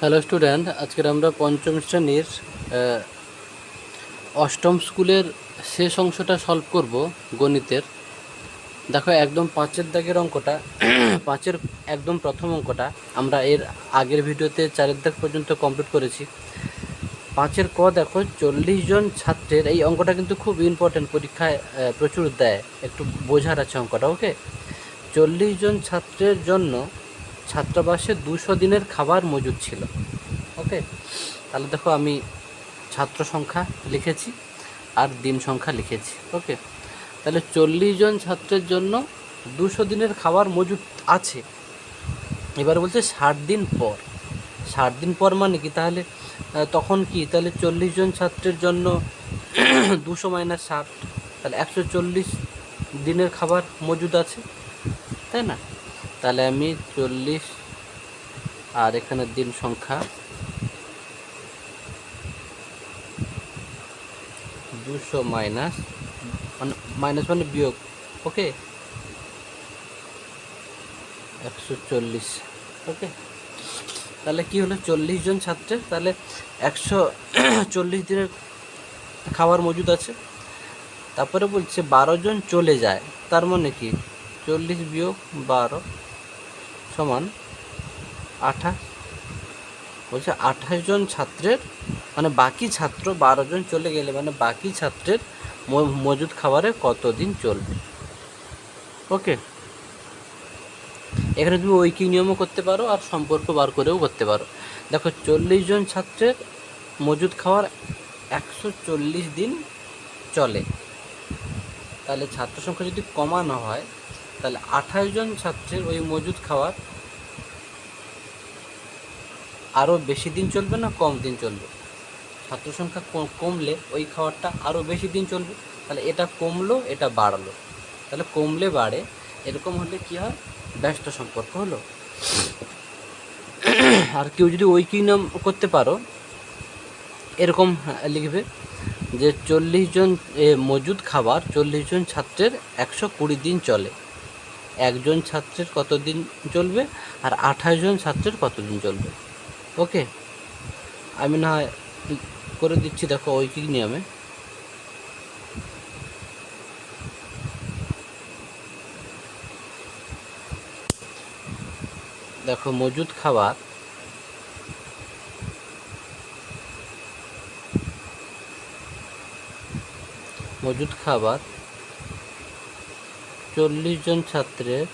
Hello student, আজকের আমরা পঞ্চম শ্রেণীর অষ্টম স্কুলের শেষ অংশটা সলভ করব গণিতের। দেখো, একদম 5-এর দাগের অঙ্কটা, 5-এর একদম প্রথম অঙ্কটা আমরা এর আগের ভিডিওতে 4-এর দাগ পর্যন্ত কমপ্লিট করেছি। 5-এর ক দেখো, 40 জন ছাত্রের, এই অঙ্কটা কিন্তু খুব ইম্পর্টেন্ট, পরীক্ষায় প্রচুর দেয়, একটু বোঝার আছে অঙ্কটা। ওকে, 40 জন ছাত্রের জন্য ছাত্রাবাসে 200 দিনের খাবার মজুদ ছিল। ওকে, তাহলে দেখো আমি ছাত্র সংখ্যা লিখেছি আর দিন সংখ্যা লিখেছি। ওকে, তাহলে 40 জন ছাত্রের জন্য 200 দিনের খাবার মজুদ আছে। এবার বলছে 60 দিন পর। 60 দিন পর মানে কি? তাহলে তখন কি? তাহলে 40 জন ছাত্রের জন্য 200 - 60, তাহলে 140 দিনের খাবার মজুদ আছে, তাই না? তাহলে আমি 40 আর এখানে দিন সংখ্যা 200 মাইনাস মানে বিয়োগ। ওকে, 140। ওকে, তাহলে কি হলো? 40 জন ছাত্রের তাহলে 140 দিনের খাবার মজুদ আছে। তারপরে বলছে 12 জন চলে যায়, তার মানে কি? 40 বিয়োগ 12 সমান 28। বলছে 28 জন ছাত্রের, মানে বাকি ছাত্র 12 জন চলে গেলে মানে বাকি ছাত্রের মজুদ খাবারে কতদিন চলবে। ওকে, এখানে তুমি ঐকিক নিয়মও করতে পারো আর সম্পর্ক বার করেও করতে পারো। দেখো, 40 জন ছাত্রের মজুদ খাওয়ার 140 দিন চলে, তাহলে ছাত্র সংখ্যা যদি কমানো হয় তাহলে 28 জন ছাত্রের ওই মজুদ খাওয়ার আরও বেশি দিন চলবে না কম দিন চলবে? ছাত্র সংখ্যা কমলে ওই খাবারটা আরও বেশি দিন চলবে, তাহলে এটা কমলো এটা বাড়লো, তাহলে কমলে বাড়ে, এরকম হলে কি হয়? ব্যস্ত সম্পর্ক হলো। আর কেউ যদি ঐকিক নিয়ম করতে পারো, এরকম লিখবে যে 40 জন মজুদ খাবার 40 জন ছাত্রের 120 দিন চলে, একজন ছাত্রের কত দিন চলবে আর 28 জন ছাত্রের কত দিন চলবে। ওকে, আমি না করে দিচ্ছি, দেখো ঐকিক নিয়মে। দেখো, মজুদ খাবার মজুদ খাবার 40 জন ছাত্রের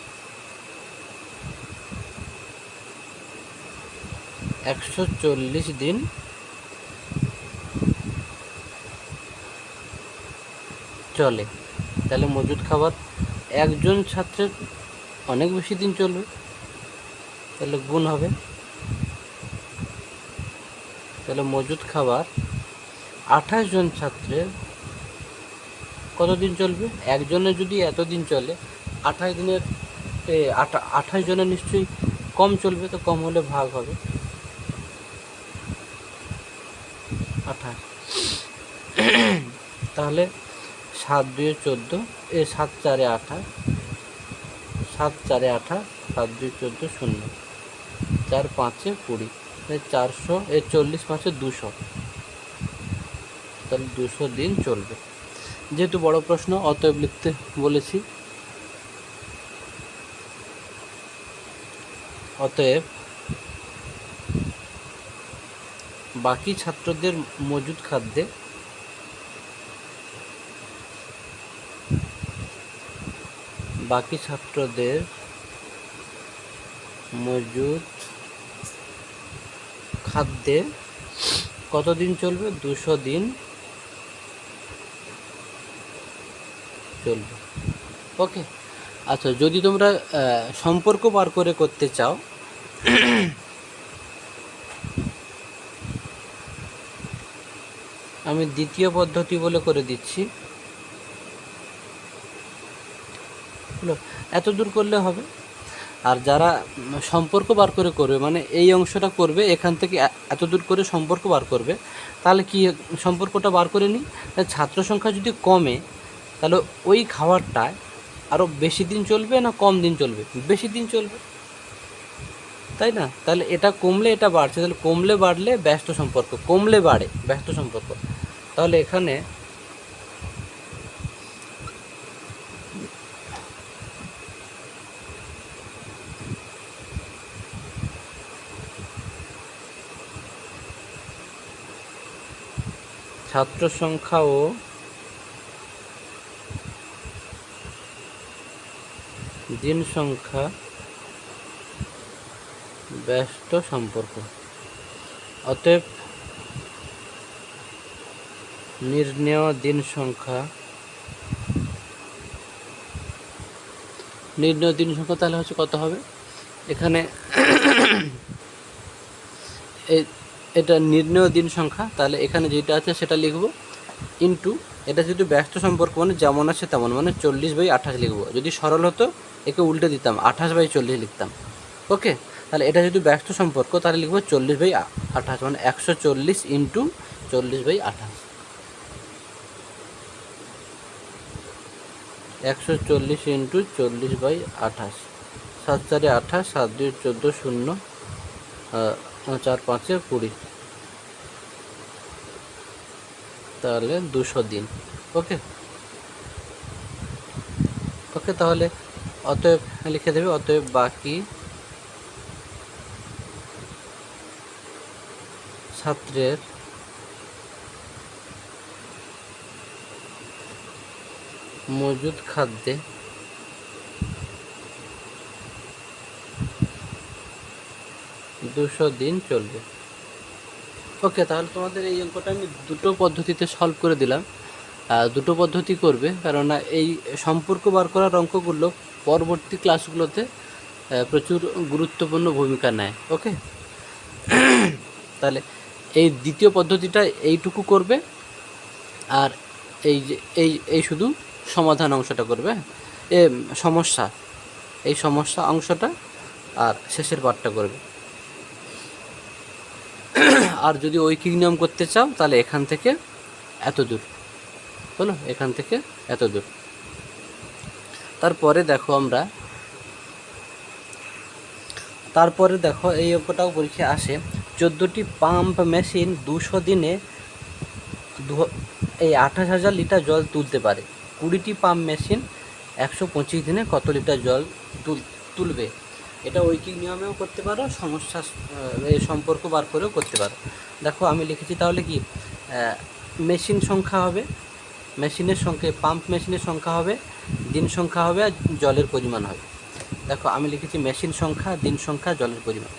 140 দিন চলে, তাহলে মজুদ খাবার একজন ছাত্রের অনেক বেশি দিন চলবে, তাহলে গুণ হবে। তাহলে মজুদ খাবার 28 জন ছাত্রের কতদিন চলবে? একজনের যদি এতদিন চলে, 28 দিনের 28 জনের নিশ্চয়ই কম চলবে, তো কম হলে ভাগ হবে 28। তাহলে 7 2 14, 7 4 28, 7 4 28, 7 2 14 0, 4 5 20, 400, 40 5 200, তাহলে 200 দিন চলবে। যেহেতু বড় প্রশ্ন অতএব লিখতে বলেছি, অতএব বাকি ছাত্রদের মজুদ খাদ্যে কতদিন চলবে? 200 দিন চলবে। ওকে, আচ্ছা, যদি তোমরা সম্পর্ক বার করে করতে চাও, আমি দ্বিতীয় পদ্ধতি বলে করে দিচ্ছি। এত দূর করলে হবে। আর যারা সম্পর্ক বার করে করবে, মানে এই অংশটা করবে, এখান থেকে এত দূর করে সম্পর্ক বার করবে, তাহলে কি সম্পর্কটা বার করে নিই। ছাত্র সংখ্যা যদি কমে তাহলে ওই খাবারটায় আরও বেশি দিন চলবে না কম দিন চলবে? বেশি দিন চলবে। তাই না? তাহলে এটা কমলে এটা বাড়ছে, তাহলে কমলে বাড়লে ব্যস্ত সম্পর্ক, কমলে বাড়ে ব্যস্ত সম্পর্ক। তাহলে এখানে ছাত্র সংখ্যা ও দিন সংখ্যা ব্যস্ত সম্পর্ক। অতএব নির্ণেয় দিন সংখ্যা তাহলে হচ্ছে কত হবে এখানে এটা নির্ণেয় দিন সংখ্যা, তাহলে এখানে যেটা আছে সেটা লিখব ইন্টু, এটা যদি ব্যস্ত সম্পর্ক মানে যেমন আছে তেমন, মানে 40/28 লিখব। যদি সরল হতো একে উল্টে দিতাম, 28/40 লিখতাম। ওকে, তাহলে এটা যদি ব্যস্ত সম্পর্ক তাহলে লিখব 40/28, মানে 140 ইন্টু 40/28, 140 ইন্টু 40/28, 7 4 28, 7 2 14, 0 4 5 20, তাহলে 200 দিন। ওকে, তাহলে অতএব লিখে দেবে, অতএব বাকি ছাত্রের মজুদ খাদ্যে 200 দিন চলবে। ওকে, তাহলে তোমাদের এই অঙ্কটা আমি দুটো পদ্ধতিতে সলভ করে দিলাম। দুটো পদ্ধতি করবে, কেননা এই সম্পর্ক বার করার অঙ্কগুলো পরবর্তী ক্লাসগুলোতে প্রচুর গুরুত্বপূর্ণ ভূমিকা নেয়। ওকে, তাহলে এই দ্বিতীয় পদ্ধতিটা এইটুকু করবে, আর এই যে এই শুধু সমাধান অংশটা করবে, সমস্যা অংশটা আর শেষের পার্টটা করবে। আর যদি ঐকিক নিয়ম করতে চাও তাহলে এখান থেকে এত দূর হলো, এখান থেকে এত দূর। তারপরে দেখো এই অঙ্কটাও পরীক্ষায় আসে। 14টি পাম্প মেশিন 200 দিনে এই 28,000 লিটার জল তুলতে পারে। 20টি পাম্প মেশিন 125 দিনে কত লিটার জল তুলবে? এটা ঐকিক নিয়মেও করতে পারো, সমস্যা এই সম্পর্ক বার করেও করতে পারো। দেখো আমি লিখেছি, তাহলে কি মেশিন সংখ্যা হবে, মেশিনের সংখ্যা, পাম্প মেশিনের সংখ্যা হবে, দিন সংখ্যা হবে, আর জলের পরিমাণ হবে। দেখো আমি লিখেছি মেশিন সংখ্যা, দিন সংখ্যা, জলের পরিমাণ।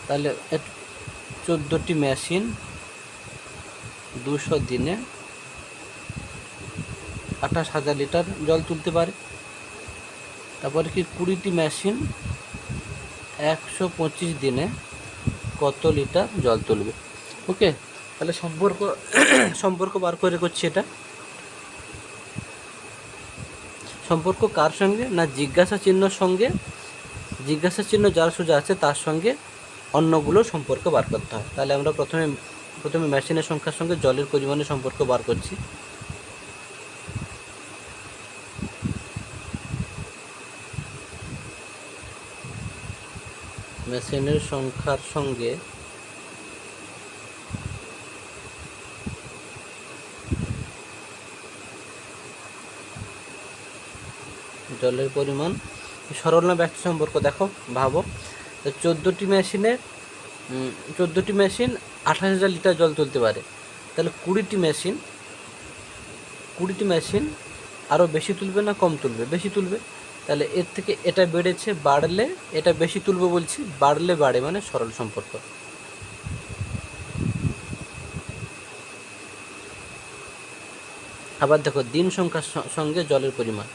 তাহলে 14টি মেশিন 200 দিনে 28,000 লিটার জল তুলতে পারে। তারপরে কি 20টি মেশিন 125 দিনে কত লিটার জল তুলবে? ওকে, তাহলে সম্পর্ক বার করে করছি। এটা সম্পর্ক কার সঙ্গে না, জিজ্ঞাসা চিহ্নর সঙ্গে, জিজ্ঞাসা চিহ্ন যার সোজা আছে তার সঙ্গে অন্যগুলো সম্পর্ক বার করতে হয়। তাহলে আমরা প্রথমে মেশিনের সংখ্যার সঙ্গে জলের পরিমাণের সম্পর্ক বার করছি। মেশিনের সংখ্যার সঙ্গে জলের পরিমাণ, সরল না ব্যস্ত সম্পর্ক? দেখো ভাবো, 14টি মেশিন 28,000 লিটার জল তুলতে পারে। তাহলে 20টি মেশিন আরও বেশি তুলবে না কম তুলবে? বেশি তুলবে। তাহলে এর থেকে এটা বেড়েছে, বাড়লে এটা বেশি তুলবে বলছি, বাড়লে বাড়ে, মানে সরল সম্পর্ক। আবার দেখো দিন সংখ্যার সঙ্গে জলের পরিমাণ,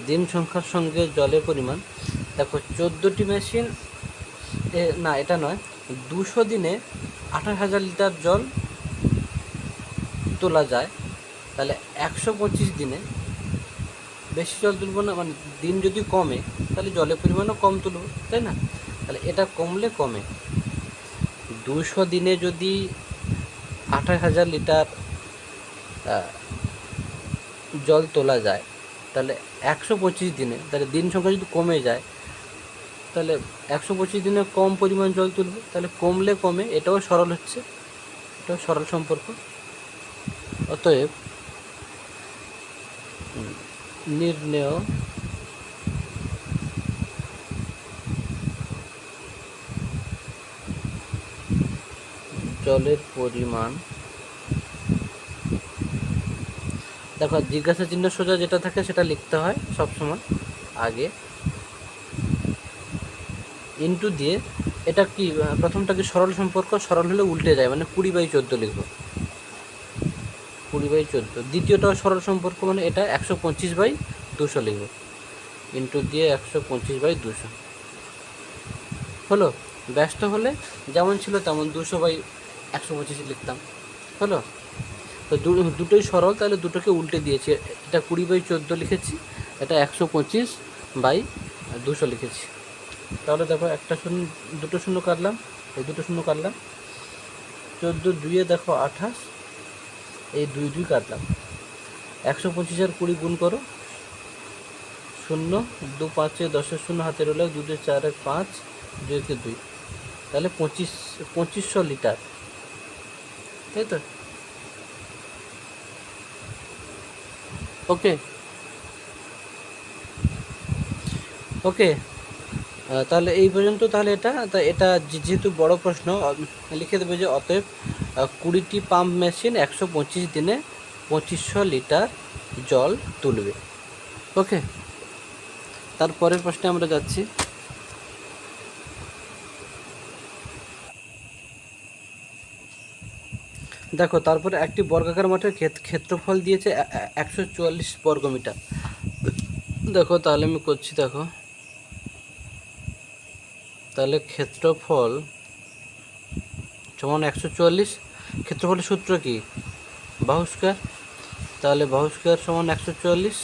দিন সংখ্যার সঙ্গে জলের পরিমাণ। দেখো 14টি মেশিন, না এটা নয়, 200 দিনে 28,000 লিটার জল তোলা যায়। তাহলে 125 দিনে বেশি জল তুলব না, মানে দিন যদি কমে তাহলে জলের পরিমাণও কম তুলব, তাই না? তাহলে এটা কমলে কমে। 200 দিনে যদি 28,000 লিটার জল তোলা যায়, তাহলে 125 দিনে, তাহলে দিন সংখ্যা যদি কমে যায় তাহলে 125 দিনে কম পরিমাণ জল তুলবে, তাহলে কমলে কমে, এটাও সরল হচ্ছে, এটাও সরল সম্পর্ক। অতএব নির্ণেয় জলের পরিমাণ, দেখো জিজ্ঞাসা চিহ্ন সোজা যেটা থাকে সেটা লিখতে হয় সবসময় আগে, ইন্টু দিয়ে, এটা কি প্রথমটা কি সরল সম্পর্ক, সরল হলে উল্টে যায়, মানে 20/14 লিখবো, 20/14। দ্বিতীয়টাও সরল সম্পর্ক, মানে এটা 125/200 লিখবো, ইন্টু দিয়ে 125/200 হলো। ব্যস্ত হলে যেমন ছিল তেমন 200/125 লিখতাম, হলো। তো দুটোই সরল, তাহলে দুটোকে উল্টে দিয়েছি, এটা 20/14 লিখেছি, এটা 125/200 লিখেছি। তাহলে দেখো একটা শূন্য, দুটো শূন্য কাটলাম, এই দুটো শূন্য কাটলাম, 14 2-এ দেখো 28, এই 2 2 কাটলাম, 125 আর 20 গুণ করো, 0 2 5 10 শূন্য হাতে রইল, 2 2 4 1 5, 2 1 2, তাহলে 2500 লিটার, তাই তো? ওকে ওকে, তাহলে এই পর্যন্ত। তাহলে এটা যেহেতু বড় প্রশ্ন, লিখে দেবে যে অতএব 20টি পাম্প মেশিন 125 দিনে 2500 লিটার জল তুলবে। ওকে, তারপরের প্রশ্নে আমরা যাচ্ছি। দেখো তারপরে একটি বর্গাকার মাঠের ক্ষেত্রফল দিয়েছে 144 বর্গমিটার। দেখো তাহলে আমি করছি, দেখো তাহলে ক্ষেত্রফল সমান 144, ক্ষেত্রফলের সূত্র কি, বাহু স্কয়ার, তাহলে বাহু স্কয়ার সমান 144,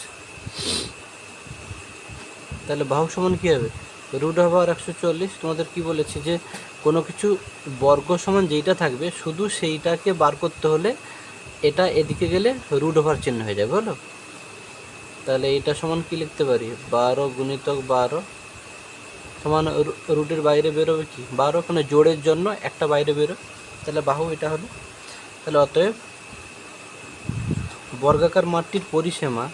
তাহলে বাহু সমান কী হবে, √140। তোমাদের কি বলেছি যে কোনো কিছু বর্গ সমান যেইটা থাকবে শুধু সেইটাকে বার করতে হলে এটা এদিকে গেলে √ওভার চিহ্ন হয়ে যাবে, হলো। তাহলে এইটা সমান কি লিখতে পারি, 12 গুণিতক 12 সমান রুটের বাইরে বেরোবে কি 12, মানে জোড়ের জন্য একটা বাইরে বেরো, তাহলে বাহু এটা হলো। তাহলে অতএব বর্গাকার মাঠটির পরিসীমা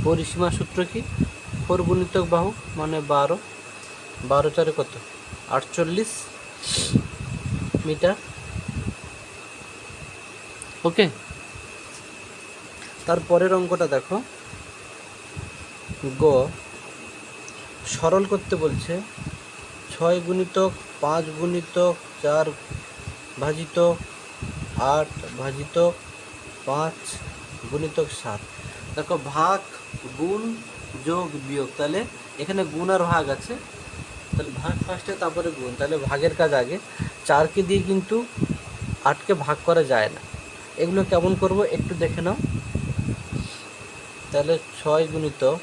পরিসীমা সূত্র কি, 4 গুণিতক বাহু মানে 12, 12 4 কত 48 মিটার। ওকে, তারপরের অঙ্কটা দেখো, গ সরল করতে বলছে, 6 গুণিতক 5 গুণিতক 4 ভাজিতক 8 ভাজিতক 5 গুণিতক 7। দেখো ভাগ গুণ যোগ বিয়োগ, তাহলে এখানে গুণ আর ভাগ আছে, তাহলে ভাগ ফার্স্টে তারপরে গুণ, তাহলে ভাগের কাজ আগে। 4কে দিয়ে কিন্তু 8কে ভাগ করা যায় না, এগুলো কেমন করব একটু দেখে নাও। তাহলে 6 গুণিতক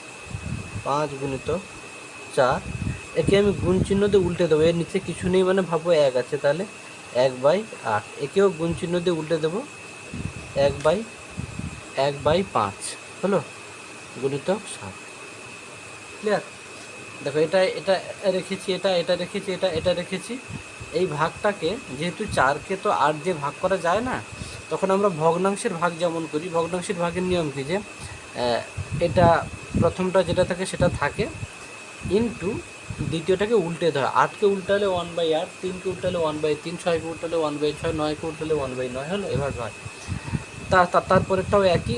5 গুণিতক 4, একে আমি গুণ চিহ্ন দিয়ে উল্টে দেবো, এর নিচে কিছু নেই মানে ভাবো 1 আছে, তাহলে 1/8, একেও গুণ চিহ্ন দিয়ে উল্টে দেবো, 1/5 হলো, গুণিতক 7। ক্লিয়ার? দেখো এটা এটা রেখেছি, এটা রেখেছি, এটা রেখেছি। এই ভাগটাকে যেহেতু 4কে তো 8 দিয়ে ভাগ করা যায় না, তখন আমরা ভগ্নাংশের ভাগ যেমন করি, ভগ্নাংশের ভাগের নিয়ম কি যে এটা প্রথমটা যেটা থাকে সেটা থাকে, ইন্টু দ্বিতীয়টাকে উল্টে দেওয়া, 8কে উল্টালে 1/8, 3কে উল্টালে 1/3, 6কে উল্টালে 1/6, 9কে উল্টালে 1/9 হলো, এভাবে হয়। তারপরেরটাও একই,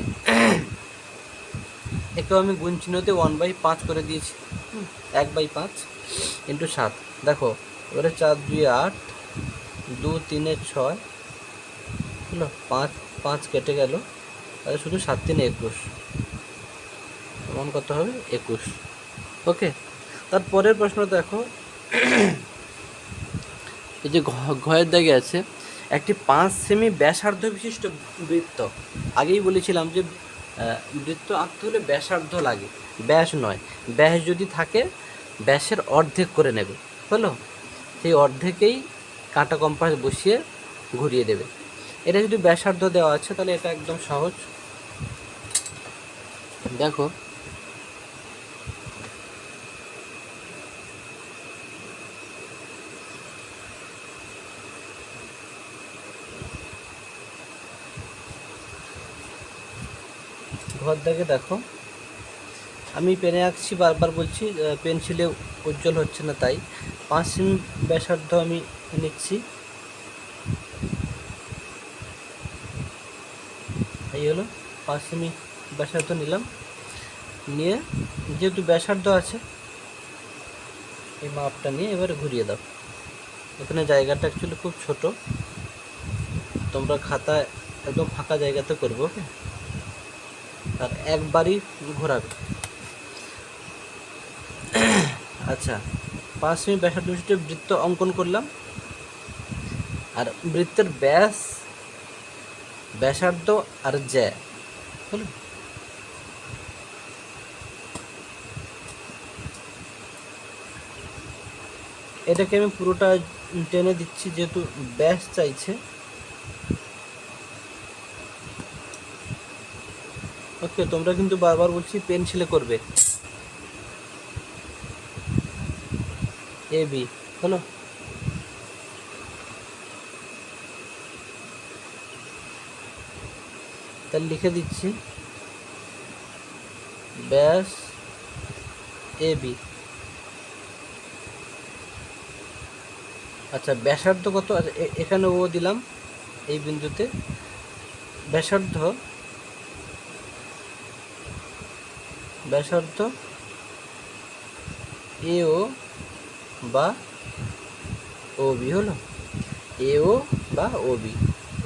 একেও আমি গুণ চিহ্ন দিয়ে 1/5 করে দিয়েছি, 1/5 ইন্টু 7। দেখো এবারে 4 2 8, 2 3 6 হলো, 5 কেটে গেল, তাহলে শুধু 7 3 21, সমান কত হবে 21। ওকে, তারপরের প্রশ্ন দেখো, এই যে ঘয়ের দাগে আছে, একটি 5 সেমি ব্যাসার্ধ বিশিষ্ট বৃত্ত, আগেই বলেছিলাম যে বৃত্ত আঁকতে হলে ব্যাসার্ধ লাগে, ব্যাস নয়। ব্যাস যদি থাকে ব্যাসের অর্ধেক করে নেবে, হলো? সেই অর্ধেকেই কাঁটা কম্পাস বসিয়ে ঘুরিয়ে দেবে। এটা যদি ব্যাসার্ধ দেওয়া আছে তাহলে এটা একদম সহজ। দেখো ঘর দেখে দেখো, আমি পেনে আঁকছি, বারবার বলছি, পেন্সিলে উজ্জ্বল হচ্ছে না, তাই 5 সেমি ব্যাসার্ধ আমি নিচ্ছি। এই হলো 5 সেমি ব্যাসার্ধ নিলাম, নিয়ে যেহেতু ব্যাসার্ধ আছে এই মাপটা নিয়ে এবারে ঘুরিয়ে দাও। এখানে জায়গাটা অ্যাকচুয়ালি খুব ছোট, তোমরা খাতায় একদম ফাঁকা জায়গাতে করবে, ওকে? আর একবারই ঘোরাবে। আচ্ছা, 5 সেমি ব্যাসার্ধ বিশিষ্ট বৃত্ত অঙ্কন করলাম, আর বৃত্তের ব্যাস, ব্যাসার্ধ আর জ্যা, হলো? এটাকে আমি পুরোটা টেনে দিচ্ছি যেহেতু ব্যাস চাইছে, ওকে? তোমরা কিন্তু বারবার বলছি পেন্সিলে করবে। এ বি, হলো? তাহলে লিখে দিচ্ছি ব্যাস এ বি। আচ্ছা, ব্যাসার্ধ কত? আচ্ছা, এখানে ও দিলাম এই বিন্দুতে। ব্যাসার্ধ, ব্যাসার্ধ এও বা ও বি, হলো? এও বা ও বি,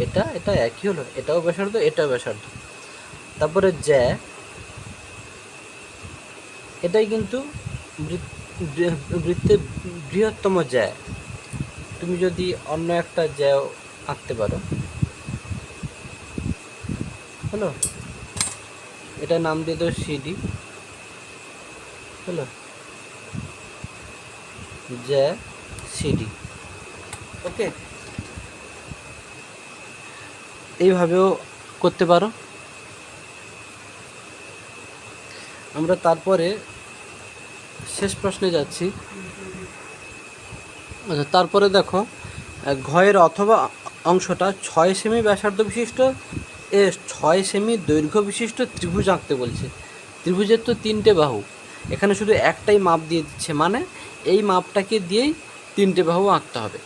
এটা এটা একই, হলো? এটাও ব্যাসার্ধ, এটাও ব্যাসার্ধ। তারপরে জ্যা, এটাই কিন্তু বৃত্তের বৃহত্তম জ্যা। তুমি যদি অন্য একটা জ্যাও আঁকতে পারো, হলো? এটার নাম দিয়ে দাও সিডি, হলো? জ্যা সিডি, ওকে? এইভাবেও করতে পারো। আমরা তারপরে শেষ প্রশ্নে যাচ্ছি। আচ্ছা, তারপরে দেখো, ঘয়ের অথবা অংশটা 6 সেমি ব্যাসার্ধ বিশিষ্ট 6 সেমি দৈর্ঘ্য বিশিষ্ট ত্রিভুজ আঁকতে বলছে। ত্রিভুজের তো 3টে বাহু, এখানে শুধু একটাই মাপ দিয়ে দিচ্ছে, মানে এই মাপটাকে দিয়েই 3টে বাহু আঁকতে হবে।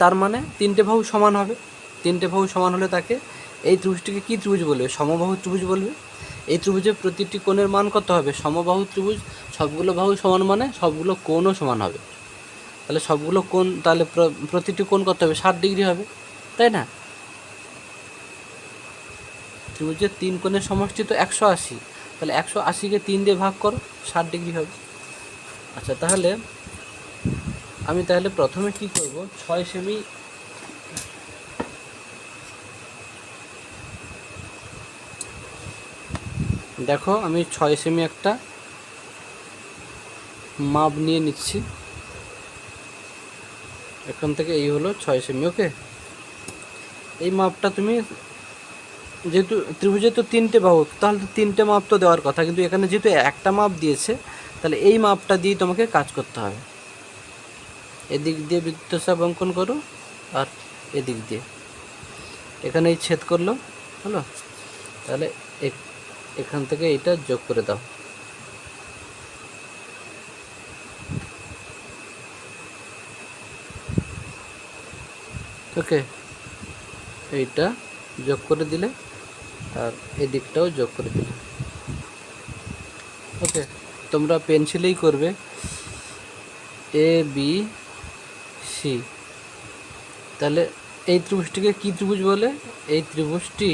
তার মানে 3টে বাহু সমান হবে। 3টে বাহু সমান হলে তাকে এই ত্রিভুজটিকে কী ত্রিভুজ বলবে? সমবাহু ত্রিভুজ বলবে। এই ত্রিভুজের প্রতিটি কোণের মান কত হবে? সমবাহু ত্রিভুজ, সবগুলো বাহু সমান মানে সবগুলো কোণও সমান হবে। তাহলে সবগুলো কোণ, তাহলে প্রতিটি কোণ কত হবে? 60 ডিগ্রি হবে, তাই না? ত্রিভুজের 3 কোণের সমষ্টি তো 180, তাহলে 180কে 3 দিয়ে ভাগ করো, 60 ডিগ্রি হবে। আচ্ছা, তাহলে আমি প্রথমে কি করব? 6 সেমি, দেখো আমি 6 সেমি একটা মাপ নিয়ে নিচ্ছি। এখান থেকে এই হলো 6 সেমি, ওকে? এই মাপটা তুমি, যেহেতু ত্রিভুজে তো 3টে বাহু, তাহলে তো 3টে মাপ তো দেওয়ার কথা, কিন্তু এখানে যেহেতু একটা মাপ দিয়েছে তাহলে এই মাপটা দিয়েই তোমাকে কাজ করতে হবে। এদিক দিয়ে বৃত্তচাপ অঙ্কন করো, আর এদিক দিয়ে এখানে এই ছেদ করলো, হলো? তাহলে এখান থেকে এইটা যোগ করে দাও, ওকে? এইটা যোগ করে দিলে আর এদিকটাও যোগ করে দিলে, ওকে? তোমরা পেন্সিলেই করবে। এ বি সি, তাহলে এই ত্রিভুজটিকে কী ত্রিভুজ বলে? এই ত্রিভুজটি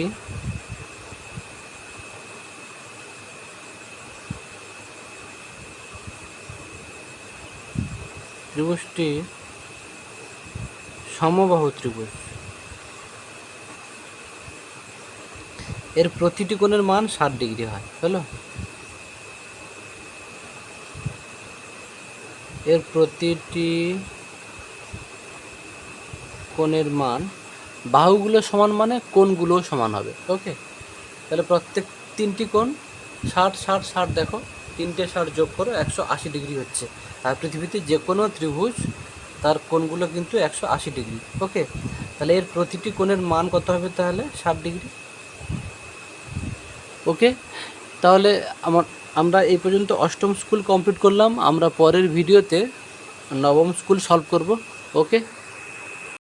সমবাহু ত্রিভুজ। এর প্রতিটি কোণের মান 60 ডিগ্রি হয়, হলো? এর প্রতিটি কোণের মান, বাহুগুলো সমান মানে কোণগুলোও সমান হবে। ওকে, তাহলে প্রত্যেক তিনটি কোণ 60 60 60, দেখো 3টে 60 যোগ করো 180 ডিগ্রি হচ্ছে। আর পৃথিবীতে যে কোনো ত্রিভুজ তার কোণগুলো কিন্তু 180 ডিগ্রি। ওকে, তাহলে এর প্রতিটি কোণের মান কত হবে তাহলে? 60 ডিগ্রি। ওকে, তাহলে আমরা এই পর্যন্ত অষ্টম স্কুল কমপ্লিট করলাম। আমরা পরের ভিডিওতে নবম স্কুল সলভ করব। ওকে।